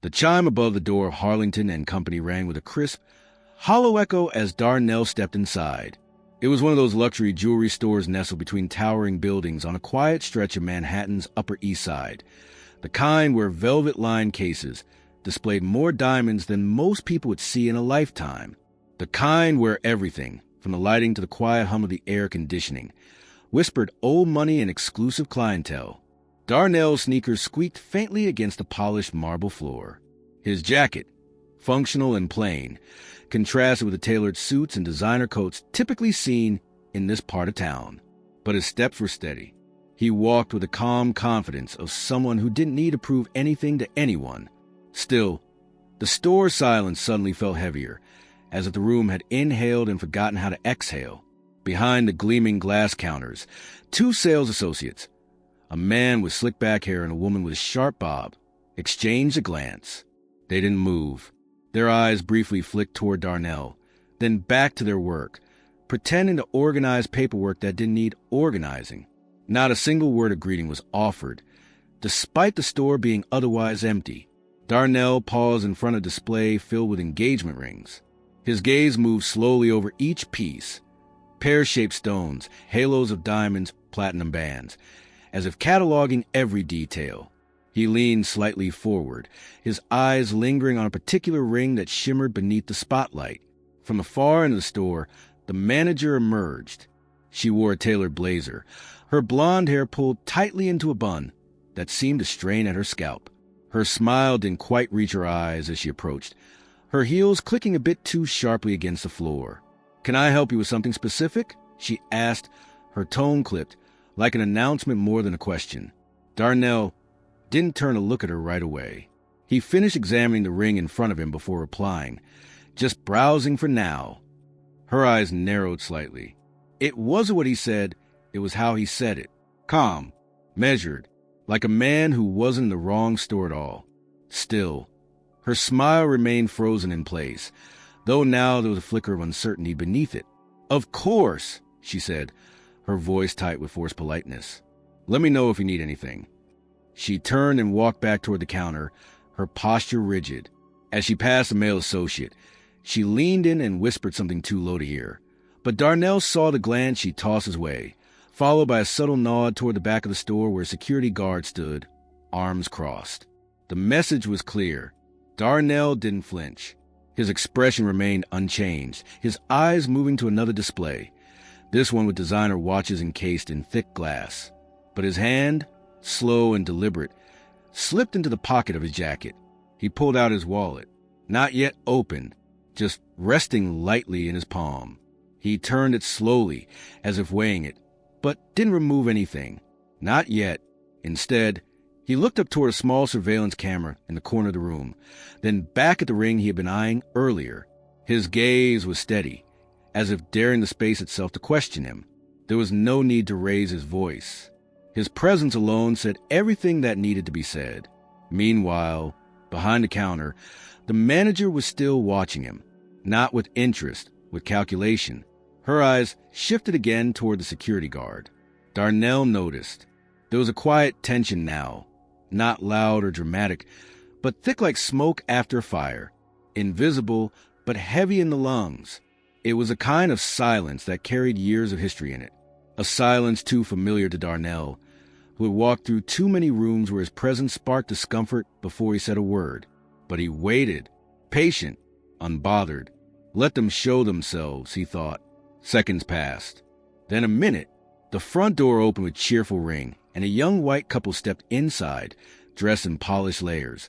The chime above the door of Harlington and Company rang with a crisp, hollow echo as Darnell stepped inside. It was one of those luxury jewelry stores nestled between towering buildings on a quiet stretch of Manhattan's Upper East Side, the kind where velvet-lined cases displayed more diamonds than most people would see in a lifetime, the kind where everything, from the lighting to the quiet hum of the air conditioning, whispered old money and exclusive clientele. Darnell's sneakers squeaked faintly against the polished marble floor. His jacket, functional and plain, contrasted with the tailored suits and designer coats typically seen in this part of town. But his steps were steady. He walked with the calm confidence of someone who didn't need to prove anything to anyone. Still, the store's silence suddenly felt heavier, as if the room had inhaled and forgotten how to exhale. Behind the gleaming glass counters, two sales associates, a man with slick back hair and a woman with a sharp bob, exchanged a glance. They didn't move. Their eyes briefly flicked toward Darnell, then back to their work, pretending to organize paperwork that didn't need organizing. Not a single word of greeting was offered, despite the store being otherwise empty. Darnell paused in front of a display filled with engagement rings. His gaze moved slowly over each piece, pear-shaped stones, halos of diamonds, platinum bands, as if cataloging every detail. He leaned slightly forward, his eyes lingering on a particular ring that shimmered beneath the spotlight. From the far end of the store, the manager emerged. She wore a tailored blazer, her blonde hair pulled tightly into a bun that seemed to strain at her scalp. Her smile didn't quite reach her eyes as she approached, her heels clicking a bit too sharply against the floor. "Can I help you with something specific?" she asked, her tone clipped, like an announcement more than a question. Darnell didn't turn to look at her right away. He finished examining the ring in front of him before replying, just browsing for now. Her eyes narrowed slightly. It wasn't what he said, it was how he said it. Calm, measured, like a man who wasn't in the wrong store at all. Still, her smile remained frozen in place, though now there was a flicker of uncertainty beneath it. "Of course," she said, her voice tight with forced politeness. "Let me know if you need anything." She turned and walked back toward the counter, her posture rigid. As she passed the male associate, she leaned in and whispered something too low to hear. But Darnell saw the glance she tossed his way, followed by a subtle nod toward the back of the store where a security guard stood, arms crossed. The message was clear. Darnell didn't flinch. His expression remained unchanged, his eyes moving to another display, this one with designer watches encased in thick glass. But his hand, slow and deliberate, slipped into the pocket of his jacket. He pulled out his wallet, not yet open, just resting lightly in his palm. He turned it slowly, as if weighing it, but didn't remove anything. Not yet. Instead, he looked up toward a small surveillance camera in the corner of the room, then back at the ring he had been eyeing earlier. His gaze was steady, as if daring the space itself to question him. There was no need to raise his voice. His presence alone said everything that needed to be said. Meanwhile, behind the counter, the manager was still watching him, not with interest, with calculation. Her eyes shifted again toward the security guard. Darnell noticed. There was a quiet tension now, not loud or dramatic, but thick like smoke after a fire, invisible but heavy in the lungs. It was a kind of silence that carried years of history in it, a silence too familiar to Darnell, who had walked through too many rooms where his presence sparked discomfort before he said a word. But he waited, patient, unbothered. Let them show themselves, he thought. Seconds passed. Then a minute. The front door opened with cheerful ring, and a young white couple stepped inside, dressed in polished layers,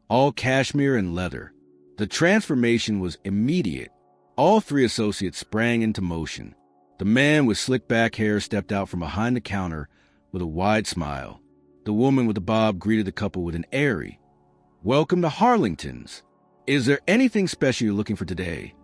all cashmere and leather. The transformation was immediate. All three associates sprang into motion. The man with slick back hair stepped out from behind the counter with a wide smile. The woman with the bob greeted the couple with an airy, "Welcome to Harlington's. Is there anything special you're looking for today?"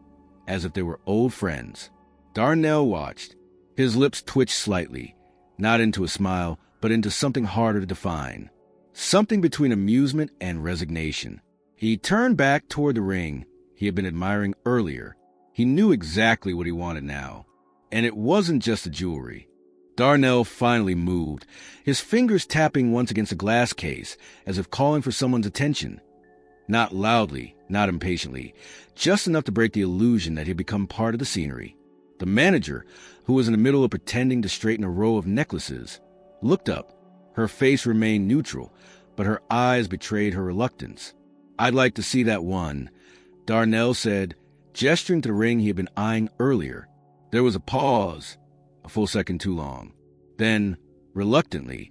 As if they were old friends. Darnell watched. His lips twitched slightly, not into a smile, but into something harder to define. Something between amusement and resignation. He turned back toward the ring he had been admiring earlier. He knew exactly what he wanted now. And it wasn't just the jewelry. Darnell finally moved, his fingers tapping once against a glass case, as if calling for someone's attention. Not loudly, not impatiently, just enough to break the illusion that he had become part of the scenery. The manager, who was in the middle of pretending to straighten a row of necklaces, looked up. Her face remained neutral, but her eyes betrayed her reluctance. "I'd like to see that one," Darnell said, gesturing to the ring he had been eyeing earlier. There was a pause, a full second too long. Then, reluctantly,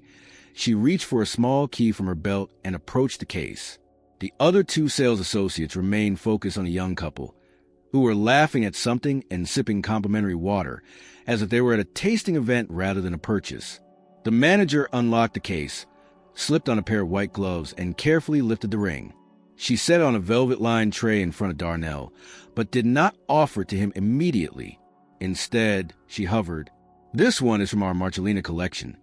she reached for a small key from her belt and approached the case. The other two sales associates remained focused on the young couple, who were laughing at something and sipping complimentary water, as if they were at a tasting event rather than a purchase. The manager unlocked the case, slipped on a pair of white gloves, and carefully lifted the ring. She set it on a velvet-lined tray in front of Darnell, but did not offer it to him immediately. Instead, she hovered. "This one is from our Marcellina collection,"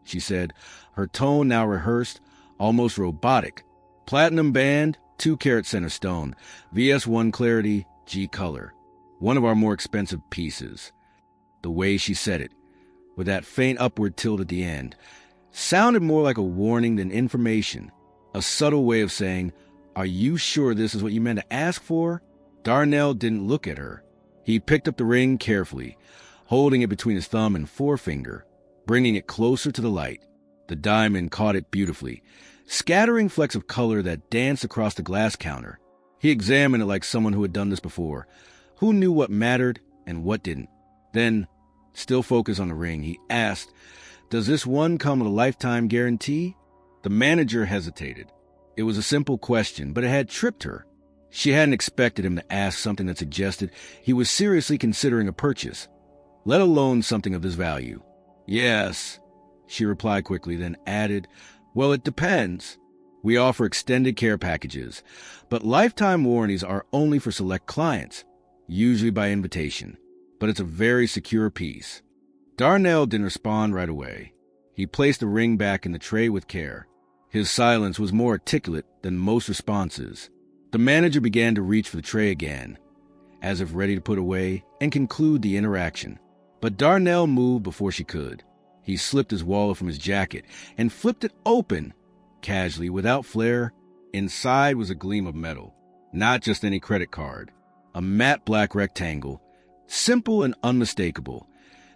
she said, her tone now rehearsed, almost robotic. "Platinum band, 2-carat center stone, VS1 clarity, G color. One of our more expensive pieces." The way she said it, with that faint upward tilt at the end, sounded more like a warning than information, a subtle way of saying, "Are you sure this is what you meant to ask for?" Darnell didn't look at her. He picked up the ring carefully, holding it between his thumb and forefinger, bringing it closer to the light. The diamond caught it beautifully, scattering flecks of color that danced across the glass counter. He examined it like someone who had done this before, who knew what mattered and what didn't. Then, still focused on the ring, he asked, "Does this one come with a lifetime guarantee?" The manager hesitated. It was a simple question, but it had tripped her. She hadn't expected him to ask something that suggested he was seriously considering a purchase, let alone something of this value. "Yes," she replied quickly, then added, "Well, it depends. We offer extended care packages, but lifetime warranties are only for select clients, usually by invitation. But it's a very secure piece." Darnell didn't respond right away. He placed the ring back in the tray with care. His silence was more articulate than most responses. The manager began to reach for the tray again, as if ready to put away and conclude the interaction. But Darnell moved before she could. He slipped his wallet from his jacket and flipped it open, casually, without flair. Inside was a gleam of metal, not just any credit card. A matte black rectangle, simple and unmistakable.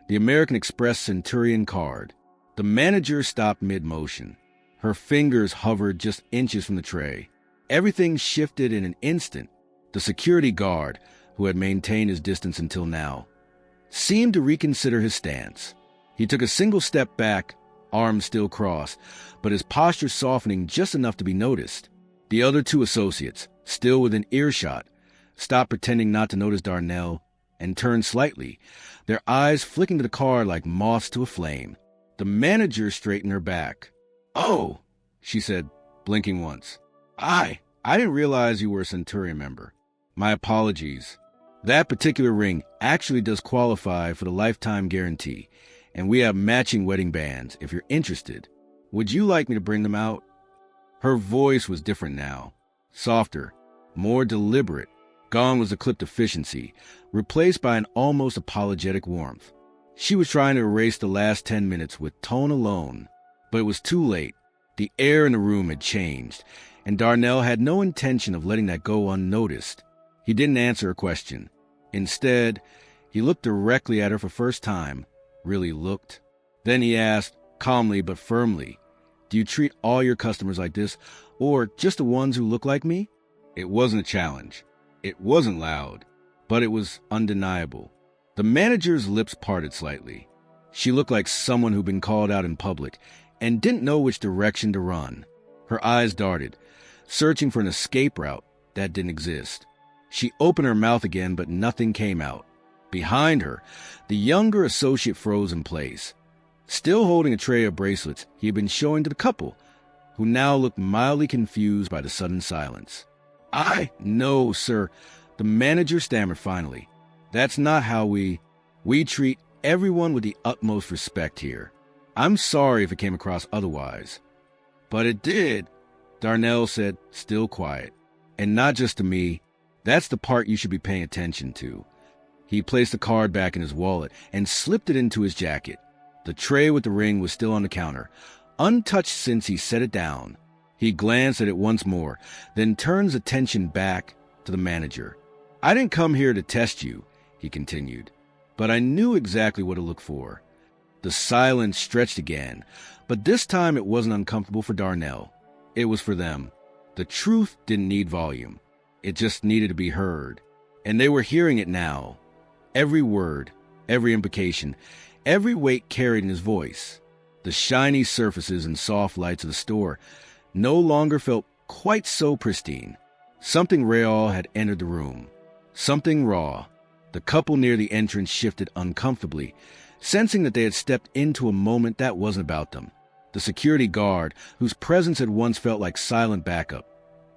The American Express Centurion card. The manager stopped mid-motion. Her fingers hovered just inches from the tray. Everything shifted in an instant. The security guard, who had maintained his distance until now, seemed to reconsider his stance. He took a single step back, arms still crossed, but his posture softening just enough to be noticed. The other two associates, still within earshot, stopped pretending not to notice Darnell and turned slightly, their eyes flicking to the card like moths to a flame. The manager straightened her back. "Oh," she said, blinking once. I didn't realize you were a Centurion member. My apologies. That particular ring actually does qualify for the lifetime guarantee, and we have matching wedding bands if you're interested. Would you like me to bring them out?" Her voice was different now, softer, more deliberate. Gone was the clipped efficiency, replaced by an almost apologetic warmth. She was trying to erase the last 10 minutes with tone alone, but it was too late. The air in the room had changed, and Darnell had no intention of letting that go unnoticed. He didn't answer her question. Instead, he looked directly at her for the first time, really looked. Then he asked, calmly but firmly, "Do you treat all your customers like this, or just the ones who look like me?" It wasn't a challenge. It wasn't loud, but it was undeniable. The manager's lips parted slightly. She looked like someone who'd been called out in public and didn't know which direction to run. Her eyes darted, searching for an escape route that didn't exist. She opened her mouth again, but nothing came out. Behind her, the younger associate froze in place, still holding a tray of bracelets he had been showing to the couple, who now looked mildly confused by the sudden silence. No, sir," the manager stammered finally. "That's not how we treat everyone with the utmost respect here. I'm sorry if it came across otherwise." "But it did," Darnell said, still quiet. "And not just to me. That's the part you should be paying attention to." He placed the card back in his wallet and slipped it into his jacket. The tray with the ring was still on the counter, untouched since he set it down. He glanced at it once more, then turned his attention back to the manager. "I didn't come here to test you," he continued, "but I knew exactly what to look for." The silence stretched again, but this time it wasn't uncomfortable for Darnell. It was for them. The truth didn't need volume. It just needed to be heard. And they were hearing it now. Every word, every implication, every weight carried in his voice. The shiny surfaces and soft lights of the store no longer felt quite so pristine. Something real had entered the room. Something raw. The couple near the entrance shifted uncomfortably, sensing that they had stepped into a moment that wasn't about them. The security guard, whose presence had once felt like silent backup,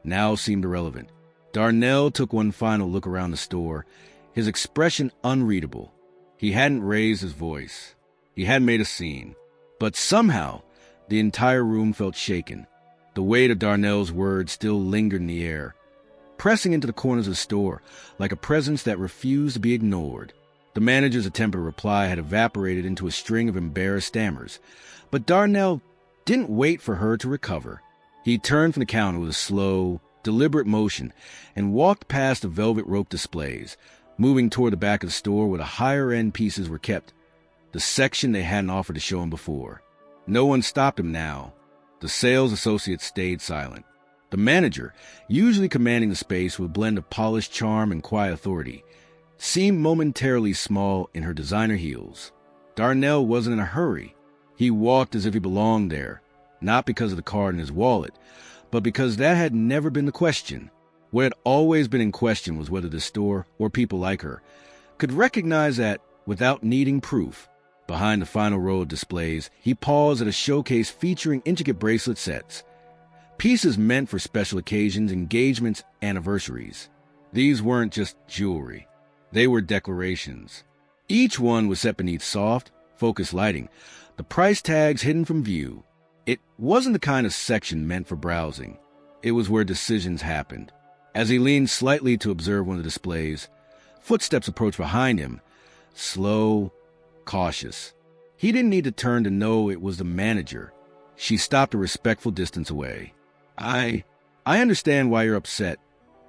now seemed irrelevant. Darnell took one final look around the store, his expression unreadable. He hadn't raised his voice. He hadn't made a scene. But somehow, the entire room felt shaken. The weight of Darnell's words still lingered in the air, pressing into the corners of the store like a presence that refused to be ignored. The manager's attempt at a reply had evaporated into a string of embarrassed stammers, but Darnell didn't wait for her to recover. He turned from the counter with a slow, deliberate motion and walked past the velvet rope displays, moving toward the back of the store where the higher-end pieces were kept, the section they hadn't offered to show him before. No one stopped him now. The sales associates stayed silent. The manager, usually commanding the space with a blend of polished charm and quiet authority, seemed momentarily small in her designer heels. Darnell wasn't in a hurry. He walked as if he belonged there, not because of the card in his wallet, but because that had never been the question. What had always been in question was whether the store, or people like her, could recognize that without needing proof. Behind the final row of displays, he paused at a showcase featuring intricate bracelet sets, pieces meant for special occasions, engagements, anniversaries. These weren't just jewelry. They were declarations. Each one was set beneath soft, focused lighting, the price tags hidden from view. It wasn't the kind of section meant for browsing. It was where decisions happened. As he leaned slightly to observe one of the displays, footsteps approached behind him, slow, cautious. He didn't need to turn to know it was the manager. She stopped a respectful distance away. I understand why you're upset,"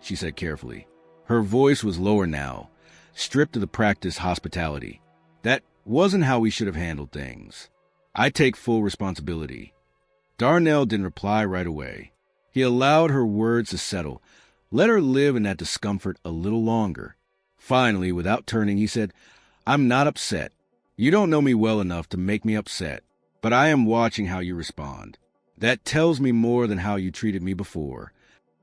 she said carefully. Her voice was lower now, stripped of the practiced hospitality. "That wasn't how we should have handled things. I take full responsibility." Darnell didn't reply right away. He allowed her words to settle, let her live in that discomfort a little longer. Finally, without turning, he said, "I'm not upset. You don't know me well enough to make me upset, but I am watching how you respond. That tells me more than how you treated me before."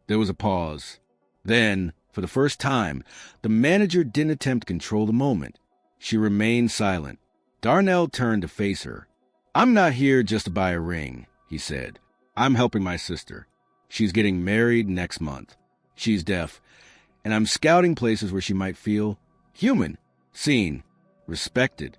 There was a pause. Then, for the first time, the manager didn't attempt to control the moment. She remained silent. Darnell turned to face her. "I'm not here just to buy a ring," he said. "I'm helping my sister. She's getting married next month. She's deaf, and I'm scouting places where she might feel human, seen, respected."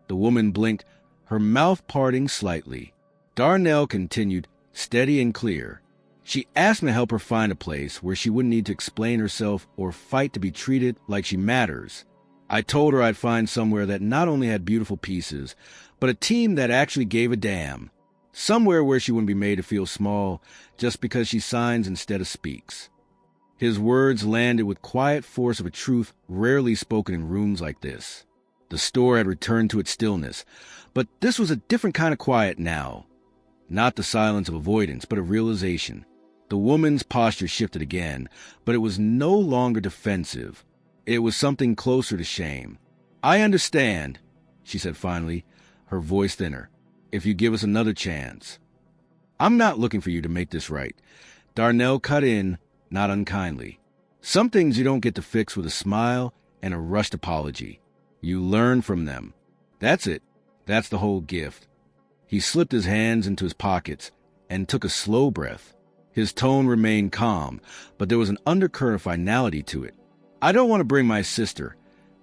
The woman blinked, her mouth parting slightly. Darnell continued, steady and clear. "She asked me to help her find a place where she wouldn't need to explain herself or fight to be treated like she matters. I told her I'd find somewhere that not only had beautiful pieces, but a team that actually gave a damn. Somewhere where she wouldn't be made to feel small just because she signs instead of speaks." His words landed with quiet force of a truth rarely spoken in rooms like this. The store had returned to its stillness, but this was a different kind of quiet now. Not the silence of avoidance, but of realization. The woman's posture shifted again, but it was no longer defensive. It was something closer to shame. "I understand," she said finally, her voice thinner. "If you give us another chance." "I'm not looking for you to make this right." Darnell cut in, not unkindly. "Some things you don't get to fix with a smile and a rushed apology. You learn from them. That's it. That's the whole gift." He slipped his hands into his pockets and took a slow breath. His tone remained calm, but there was an undercurrent of finality to it. "I don't want to bring my sister.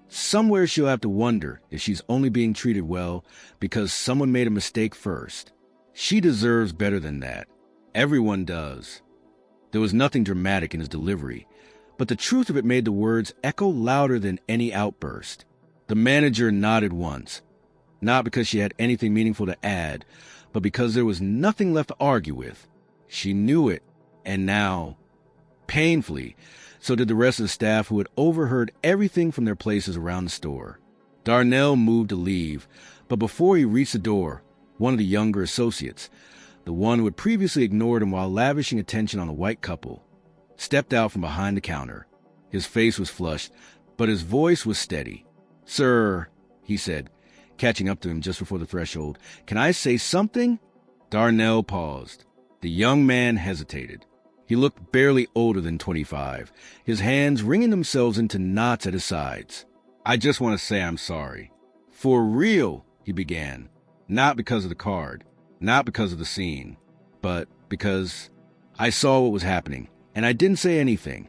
Somewhere she'll have to wonder if she's only being treated well because someone made a mistake first. She deserves better than that. Everyone does." There was nothing dramatic in his delivery, but the truth of it made the words echo louder than any outburst. The manager nodded once, not because she had anything meaningful to add, but because there was nothing left to argue with. She knew it, and now, painfully, so did the rest of the staff who had overheard everything from their places around the store. Darnell moved to leave, but before he reached the door, one of the younger associates, the one who had previously ignored him while lavishing attention on the white couple, stepped out from behind the counter. His face was flushed, but his voice was steady. "Sir," he said, catching up to him just before the threshold, "can I say something?" Darnell paused. The young man hesitated. He looked barely older than 25, his hands wringing themselves into knots at his sides. "I just want to say I'm sorry." "For real," he began. "Not because of the card, not because of the scene, but because I saw what was happening, and I didn't say anything.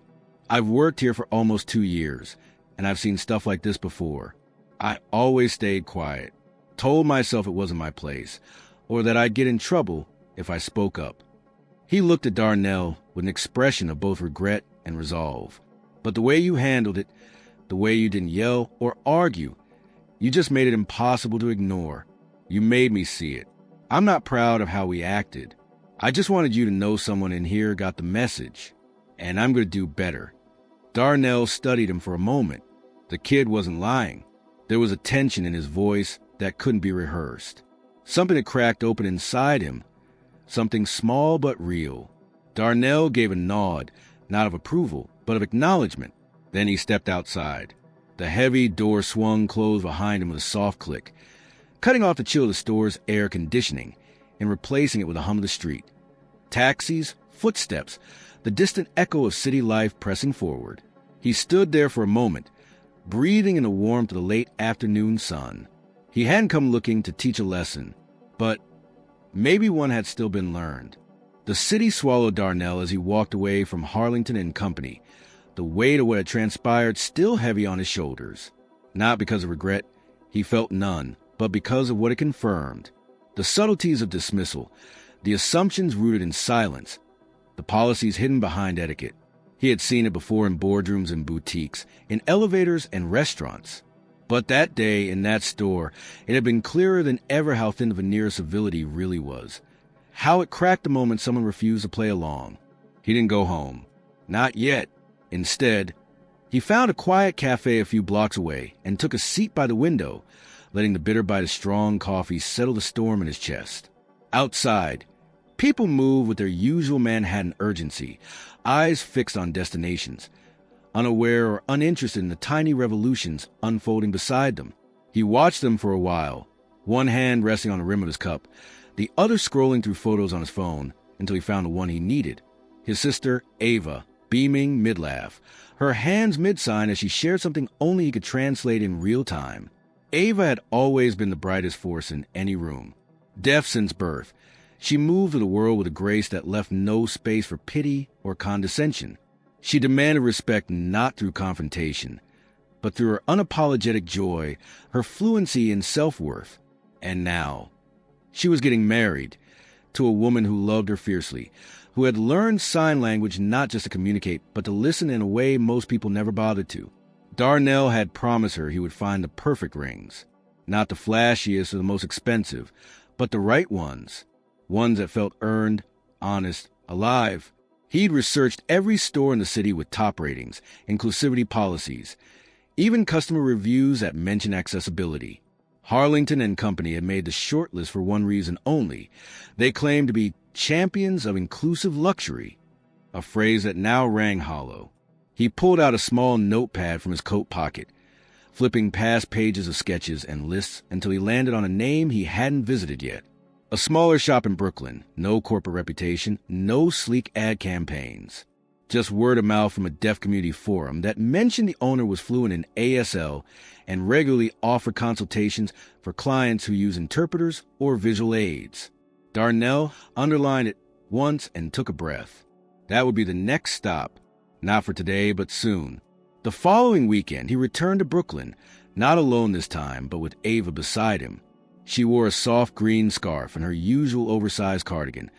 I've worked here for almost 2 years, and I've seen stuff like this before. I always stayed quiet, told myself it wasn't my place, or that I'd get in trouble if I spoke up." He looked at Darnell with an expression of both regret and resolve. "But the way you handled it, the way you didn't yell or argue, you just made it impossible to ignore. You made me see it. I'm not proud of how we acted. I just wanted you to know someone in here got the message, and I'm going to do better." Darnell studied him for a moment. The kid wasn't lying. There was a tension in his voice that couldn't be rehearsed. Something had cracked open inside him, something small but real. Darnell gave a nod, not of approval, but of acknowledgement. Then he stepped outside. The heavy door swung closed behind him with a soft click, cutting off the chill of the store's air conditioning and replacing it with the hum of the street. Taxis, footsteps, the distant echo of city life pressing forward. He stood there for a moment, breathing in the warmth of the late afternoon sun. He hadn't come looking to teach a lesson, but maybe one had still been learned. The city swallowed Darnell as he walked away from Harlington and Company, the weight of what had transpired still heavy on his shoulders. Not because of regret, he felt none, but because of what it confirmed. The subtleties of dismissal, the assumptions rooted in silence, the policies hidden behind etiquette. He had seen it before in boardrooms and boutiques, in elevators and restaurants. But that day, in that store, it had been clearer than ever how thin the veneer of civility really was. How it cracked the moment someone refused to play along. He didn't go home. Not yet. Instead, he found a quiet cafe a few blocks away and took a seat by the window, letting the bitter bite of strong coffee settle the storm in his chest. Outside, people moved with their usual Manhattan urgency, eyes fixed on destinations, unaware or uninterested in the tiny revolutions unfolding beside them. He watched them for a while, one hand resting on the rim of his cup, the other scrolling through photos on his phone until he found the one he needed. His sister, Ava, beaming mid-laugh, her hands mid-sign as she shared something only he could translate in real time. Ava had always been the brightest force in any room. Deaf since birth, she moved through the world with a grace that left no space for pity or condescension. She demanded respect not through confrontation, but through her unapologetic joy, her fluency and self-worth. And now, she was getting married to a woman who loved her fiercely, who had learned sign language not just to communicate, but to listen in a way most people never bothered to. Darnell had promised her he would find the perfect rings, not the flashiest or the most expensive, but the right ones that felt earned, honest, alive. He'd researched every store in the city with top ratings, inclusivity policies, even customer reviews that mentioned accessibility. Harlington and Company had made the shortlist for one reason only. They claimed to be champions of inclusive luxury, a phrase that now rang hollow. He pulled out a small notepad from his coat pocket, flipping past pages of sketches and lists until he landed on a name he hadn't visited yet. A smaller shop in Brooklyn, no corporate reputation, no sleek ad campaigns. Just word of mouth from a deaf community forum that mentioned the owner was fluent in ASL and regularly offered consultations for clients who use interpreters or visual aids. Darnell underlined it once and took a breath. That would be the next stop, not for today, but soon. The following weekend, he returned to Brooklyn, not alone this time, but with Ava beside him. She wore a soft green scarf and her usual oversized cardigan,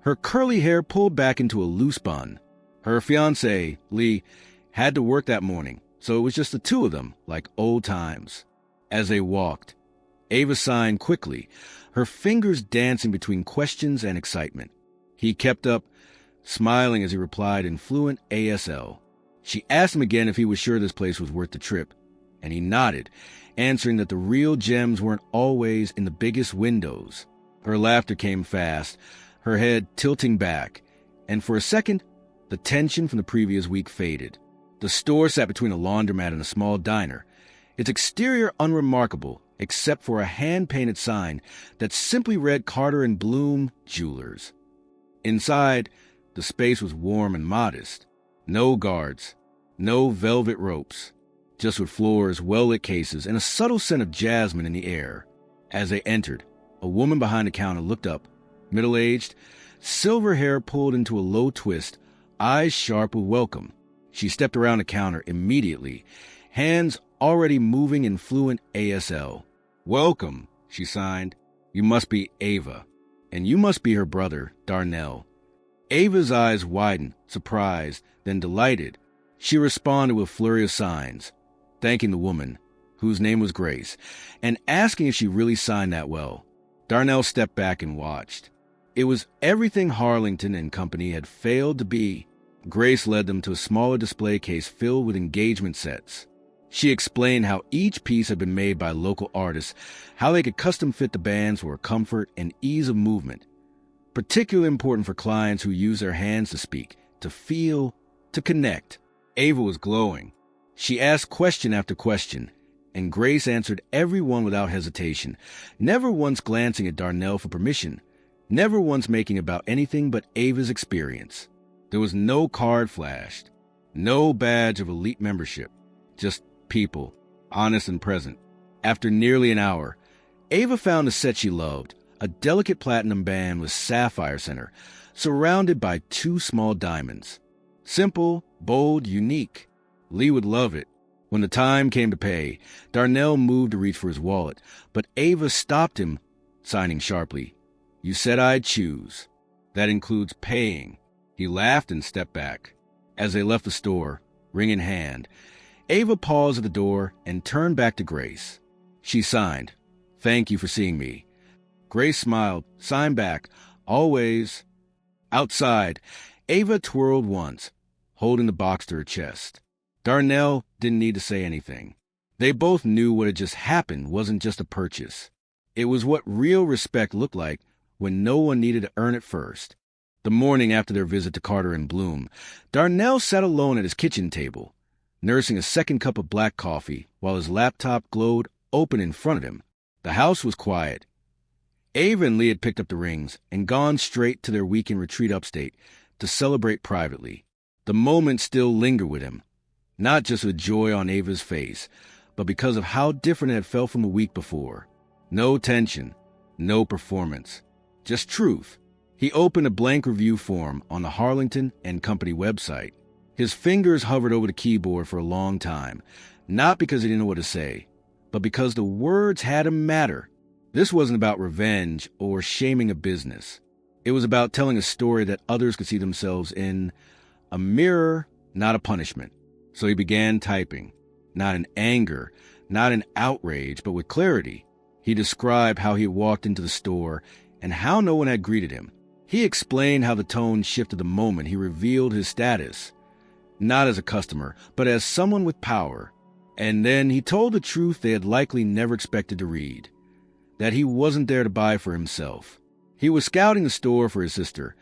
her curly hair pulled back into a loose bun. Her fiancé, Lee, had to work that morning, so it was just the two of them, like old times. As they walked, Ava signed quickly, her fingers dancing between questions and excitement. He kept up, smiling as he replied in fluent ASL. She asked him again if he was sure this place was worth the trip, and he nodded, answering that the real gems weren't always in the biggest windows. Her laughter came fast, her head tilting back, and for a second, the tension from the previous week faded. The store sat between a laundromat and a small diner, its exterior unremarkable except for a hand-painted sign that simply read Carter and Bloom Jewelers. Inside, the space was warm and modest. No guards, no velvet ropes, just wood floors, well-lit cases, and a subtle scent of jasmine in the air. As they entered, a woman behind the counter looked up, middle-aged, silver hair pulled into a low twist, eyes sharp with welcome. She stepped around the counter immediately, hands already moving in fluent ASL. "Welcome," she signed. "You must be Ava, and you must be her brother, Darnell." Ava's eyes widened, surprised, then delighted. She responded with a flurry of signs, thanking the woman, whose name was Grace, and asking if she really signed that well. Darnell stepped back and watched. It was everything Harlington and Company had failed to be. Grace led them to a smaller display case filled with engagement sets. She explained how each piece had been made by local artists, how they could custom fit the bands for comfort and ease of movement. Particularly important for clients who use their hands to speak, to feel, to connect. Ava was glowing. She asked question after question, and Grace answered every one without hesitation, never once glancing at Darnell for permission, never once making about anything but Ava's experience. There was no card flashed, no badge of elite membership, just people, honest and present. After nearly an hour, Ava found a set she loved, a delicate platinum band with sapphire center, surrounded by 2 small diamonds. Simple, bold, unique. Lee would love it. When the time came to pay, Darnell moved to reach for his wallet, but Ava stopped him, signing sharply. "You said I'd choose. That includes paying." He laughed and stepped back. As they left the store, ring in hand, Ava paused at the door and turned back to Grace. She signed, "Thank you for seeing me." Grace smiled, signed back, "Always." Outside, Ava twirled once, holding the box to her chest. Darnell didn't need to say anything. They both knew what had just happened wasn't just a purchase. It was what real respect looked like when no one needed to earn it first. The morning after their visit to Carter and Bloom, Darnell sat alone at his kitchen table, nursing a second cup of black coffee while his laptop glowed open in front of him. The house was quiet. Ava and Lee had picked up the rings and gone straight to their weekend retreat upstate to celebrate privately. The moment still lingered with him, not just with joy on Ava's face, but because of how different it had felt from a week before. No tension, no performance, just truth. He opened a blank review form on the Harlington and Company website. His fingers hovered over the keyboard for a long time, not because he didn't know what to say, but because the words had to matter. This wasn't about revenge or shaming a business. It was about telling a story that others could see themselves in, a mirror, not a punishment. So he began typing, not in anger, not in outrage, but with clarity. He described how he had walked into the store and how no one had greeted him. He explained how the tone shifted the moment he revealed his status, not as a customer, but as someone with power. And then he told the truth they had likely never expected to read, that he wasn't there to buy for himself. He was scouting the store for his sister,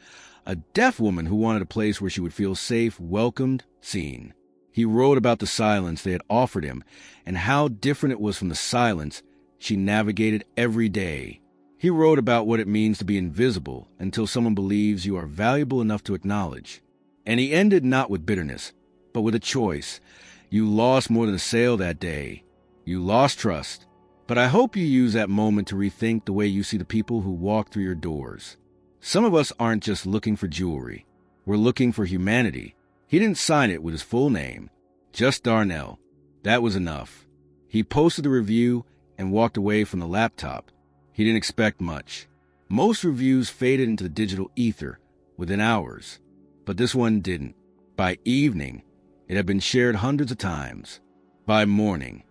a deaf woman who wanted a place where she would feel safe, welcomed, seen. He wrote about the silence they had offered him and how different it was from the silence she navigated every day. He wrote about what it means to be invisible until someone believes you are valuable enough to acknowledge. And he ended not with bitterness, but with a choice. You lost more than a sale that day. You lost trust. But I hope you use that moment to rethink the way you see the people who walk through your doors. Some of us aren't just looking for jewelry. We're looking for humanity. He didn't sign it with his full name, just Darnell. That was enough. He posted the review and walked away from the laptop. He didn't expect much. Most reviews faded into the digital ether within hours, but this one didn't. By evening, it had been shared hundreds of times. By morning,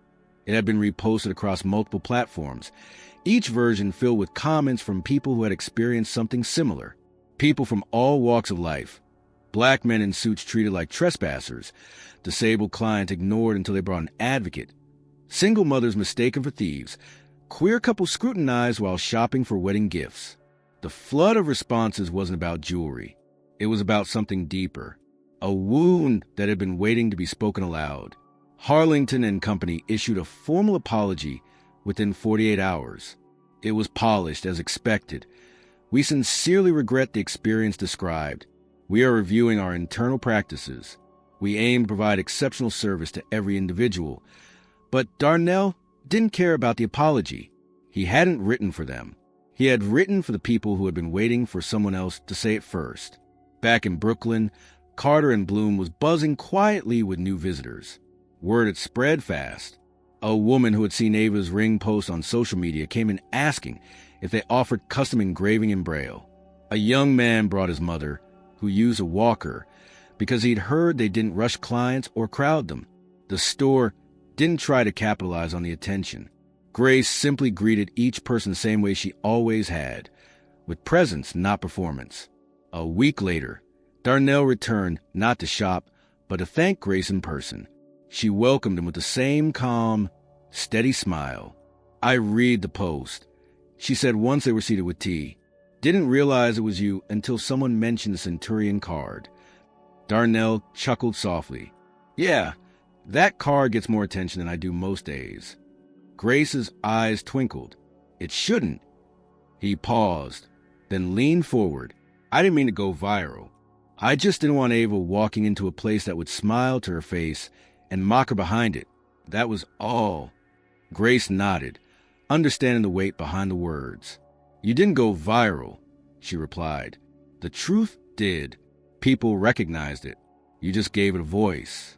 it had been reposted across multiple platforms, each version filled with comments from people who had experienced something similar. People from all walks of life. Black men in suits treated like trespassers. Disabled clients ignored until they brought an advocate. Single mothers mistaken for thieves. Queer couples scrutinized while shopping for wedding gifts. The flood of responses wasn't about jewelry. It was about something deeper. A wound that had been waiting to be spoken aloud. Harlington and Company issued a formal apology within 48 hours. It was polished as expected. We sincerely regret the experience described. We are reviewing our internal practices. We aim to provide exceptional service to every individual. But Darnell didn't care about the apology. He hadn't written for them. He had written for the people who had been waiting for someone else to say it first. Back in Brooklyn, Carter and Bloom was buzzing quietly with new visitors. Word had spread fast. A woman who had seen Ava's ring post on social media came in asking if they offered custom engraving in Braille. A young man brought his mother, who used a walker, because he'd heard they didn't rush clients or crowd them. The store didn't try to capitalize on the attention. Grace simply greeted each person the same way she always had, with presence, not performance. A week later, Darnell returned not to shop, but to thank Grace in person. She welcomed him with the same calm, steady smile. "I read the post," she said once they were seated with tea. "Didn't realize it was you until someone mentioned the Centurion card." Darnell chuckled softly. "Yeah, that card gets more attention than I do most days." Grace's eyes twinkled. "It shouldn't." He paused, then leaned forward. "I didn't mean to go viral. I just didn't want Ava walking into a place that would smile to her face and mock her behind it. That was all." Grace nodded, understanding the weight behind the words. "You didn't go viral," she replied. "The truth did. People recognized it. You just gave it a voice."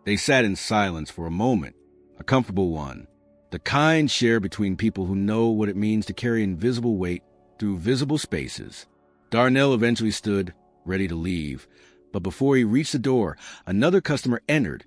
They sat in silence for a moment, a comfortable one. The kind shared between people who know what it means to carry invisible weight through visible spaces. Darnell eventually stood, ready to leave, but before he reached the door, another customer entered.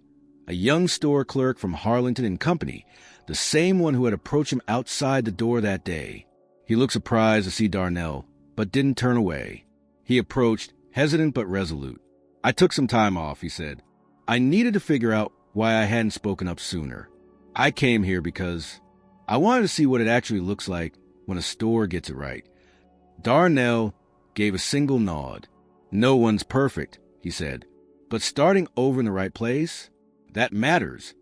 A young store clerk from Harlington and Company, the same one who had approached him outside the door that day. He looked surprised to see Darnell, but didn't turn away. He approached, hesitant but resolute. "I took some time off," he said. "I needed to figure out why I hadn't spoken up sooner. I came here because I wanted to see what it actually looks like when a store gets it right." Darnell gave a single nod. "No one's perfect," he said, "but starting over in the right place, that matters."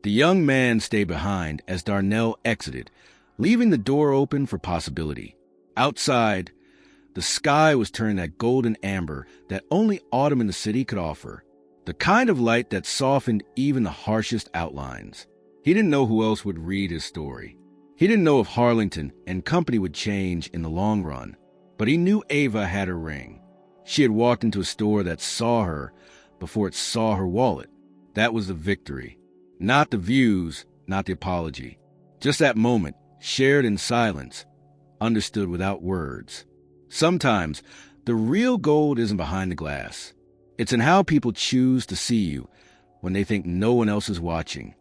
The young man stayed behind as Darnell exited, leaving the door open for possibility. Outside, the sky was turning that golden amber that only autumn in the city could offer, the kind of light that softened even the harshest outlines. He didn't know who else would read his story. He didn't know if Harlington and Company would change in the long run, but he knew Ava had her ring. She had walked into a store that saw her before it saw her wallet. That was the victory. Not the views, not the apology. Just that moment, shared in silence, understood without words. Sometimes, the real gold isn't behind the glass. It's in how people choose to see you when they think no one else is watching.